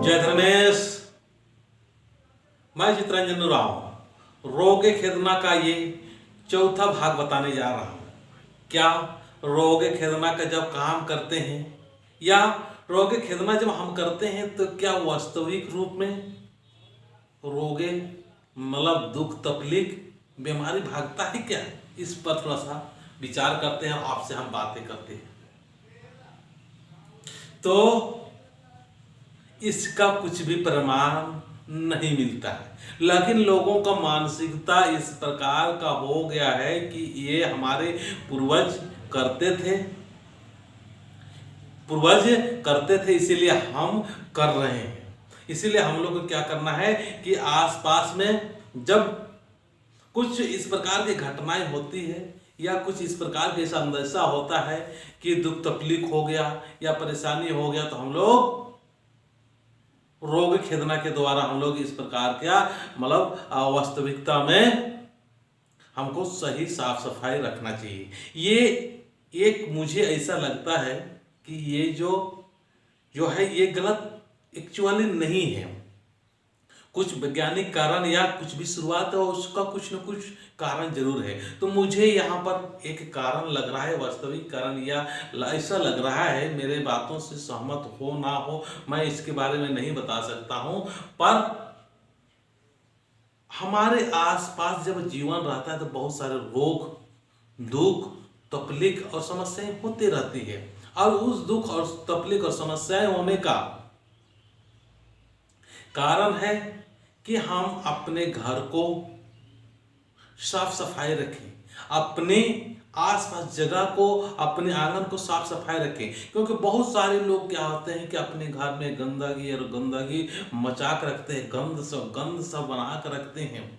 जय धर्मेश। मैं चित्रंजन राव रोगे खेदना का ये चौथा भाग बताने जा रहा हूँ। क्या रोगे खेदना का जब काम करते हैं या रोगे खेदना जब हम करते हैं तो क्या वास्तविक रूप में रोगे मतलब दुख तकलीफ बीमारी भागता है क्या? इस पर थोड़ा सा विचार करते हैं और आपसे हम बातें करते हैं। तो इसका कुछ भी प्रमाण नहीं मिलता है, लेकिन लोगों का मानसिकता इस प्रकार का हो गया है कि ये हमारे पूर्वज करते थे इसीलिए हम कर रहे हैं। इसीलिए हम लोग को क्या करना है कि आसपास में जब कुछ इस प्रकार की घटनाएं होती है या कुछ इस प्रकार के ऐसा होता है कि दुख तकलीफ हो गया या परेशानी हो गया, तो हम लोग रोग खेदना के द्वारा हम लोग इस प्रकार क्या मतलब वास्तविकता में हमको सही साफ सफाई रखना चाहिए। ये एक मुझे ऐसा लगता है कि ये जो है ये गलत एक्चुअली नहीं है। कुछ वैज्ञानिक कारण या कुछ भी शुरुआत है उसका कुछ न कुछ कारण जरूर है। तो मुझे यहाँ पर एक कारण लग रहा है, वास्तविक कारण या ऐसा लग रहा है, मेरे बातों से सहमत हो ना हो मैं इसके बारे में नहीं बता सकता हूँ, पर हमारे आसपास जब जीवन रहता है तो बहुत सारे रोग दुख तकलीफ और समस्याएं होती रहती है। और उस दुख और तकलीफ और समस्याएं होने का कारण है कि हम अपने घर को साफ सफाई रखें, अपने आसपास जगह को अपने आंगन को साफ सफाई रखें। क्योंकि बहुत सारे लोग क्या होते हैं कि अपने घर में गंदगी मचा कर रखते हैं, गंद सब बना कर रखते हैं।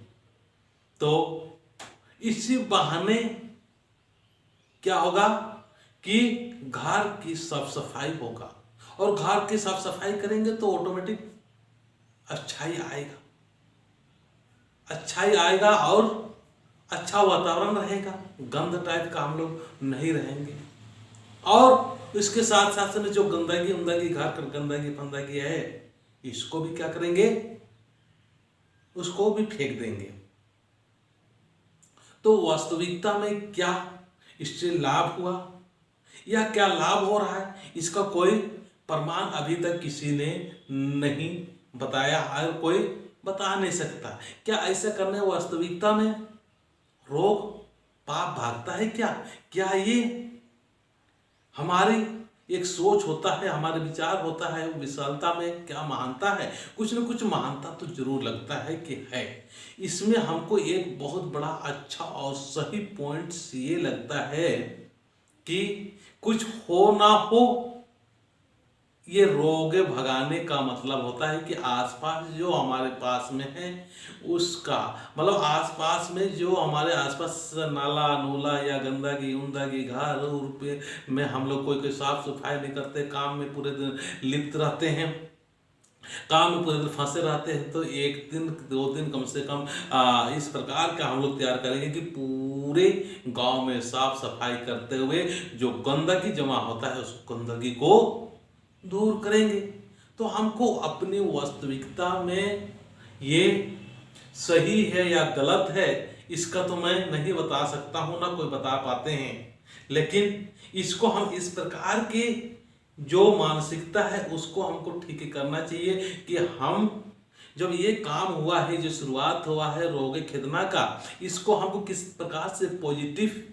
तो इसी बहाने क्या होगा कि घर की साफ सफाई होगा, और घर की साफ सफाई करेंगे तो ऑटोमेटिक अच्छाई आएगा और अच्छा वातावरण रहेगा, गंद टाइप का हम लोग नहीं रहेंगे। और इसके साथ साथ में जो गंदगी घर का गंदगी है, इसको भी क्या करेंगे, उसको भी फेंक देंगे। तो वास्तविकता में क्या इससे लाभ हुआ या क्या लाभ हो रहा है, इसका कोई प्रमाण अभी तक किसी ने नहीं बताया और कोई बता नहीं सकता। क्या ऐसा करने वास्तविकता में रोग पाप भागता है क्या ये हमारी एक सोच होता है, हमारे विचार होता है, विशालता में क्या महानता है? कुछ न कुछ महानता तो जरूर लगता है कि है। इसमें हमको एक बहुत बड़ा अच्छा और सही पॉइंट ये लगता है कि कुछ हो ना हो, ये रोग भगाने का मतलब होता है कि आसपास जो हमारे पास में है उसका मतलब आसपास में जो हमारे आसपास नाला नूला या गंदगी घर पे में हम लोग कोई साफ सफाई नहीं करते, काम में पूरे दिन लिप्त रहते हैं, काम में पूरे दिन फंसे रहते हैं। तो एक दिन दो दिन कम से कम इस प्रकार का हम लोग तैयार करेंगे कि पूरे गांव में साफ सफाई करते हुए जो गंदगी जमा होता है उस गंदगी को दूर करेंगे। तो हमको अपनी वास्तविकता में ये सही है या गलत है इसका तो मैं नहीं बता सकता हूँ, ना कोई बता पाते हैं, लेकिन इसको हम इस प्रकार के जो मानसिकता है उसको हमको ठीक करना चाहिए कि हम जब ये काम हुआ है, जो शुरुआत हुआ है रोगे खेदना का, इसको हमको किस प्रकार से पॉजिटिव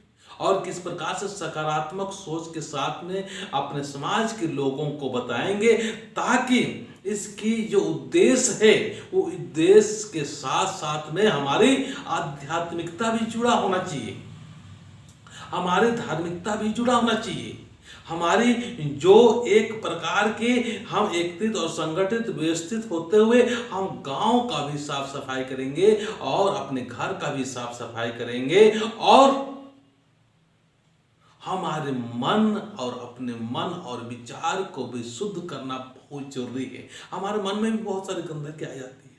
और किस प्रकार से सकारात्मक सोच के साथ में अपने समाज के लोगों को बताएंगे, ताकि इसकी जो उद्देश्य है वो उद्देश्य के साथ साथ में हमारी आध्यात्मिकता भी जुड़ा होना चाहिए, हमारी धार्मिकता भी जुड़ा होना चाहिए, हमारी जो एक प्रकार के हम एकत्रित और संगठित व्यवस्थित होते हुए हम गांव का भी साफ सफाई करेंगे और अपने घर का भी साफ सफाई करेंगे, और हमारे मन और अपने मन और विचार को भी शुद्ध करना बहुत जरूरी है। हमारे मन में भी बहुत सारी गंदगी आ जाती है,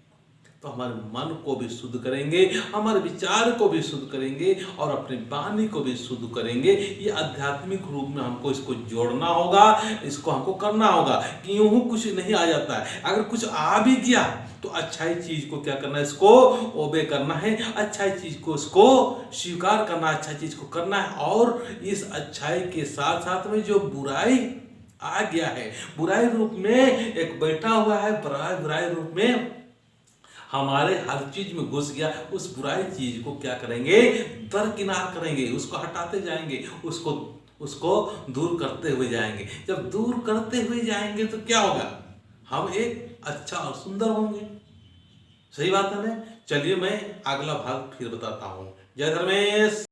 तो हमारे मन को भी शुद्ध करेंगे, हमारे विचार को भी शुद्ध करेंगे और अपनी वाणी को भी शुद्ध करेंगे। ये आध्यात्मिक रूप में हमको इसको जोड़ना होगा, इसको हमको करना होगा कि यूं कुछ नहीं आ जाता है। अगर कुछ आ भी गया तो अच्छाई चीज को क्या करना है, इसको ओबे करना है, अच्छाई चीज को इसको स्वीकार करना, अच्छाई चीज को करना है। और इस अच्छाई के साथ साथ में जो बुराई आ गया है, बुराई रूप में एक बैठा हुआ है, बुराई रूप में हमारे हर चीज में घुस गया, उस बुराई चीज को क्या करेंगे, दरकिनार करेंगे, उसको हटाते जाएंगे, उसको दूर करते हुए जाएंगे। जब दूर करते हुए जाएंगे तो क्या होगा, हम एक अच्छा और सुंदर होंगे। सही बात है ना। चलिए मैं अगला भाग फिर बताता हूँ। जय धर्मेश।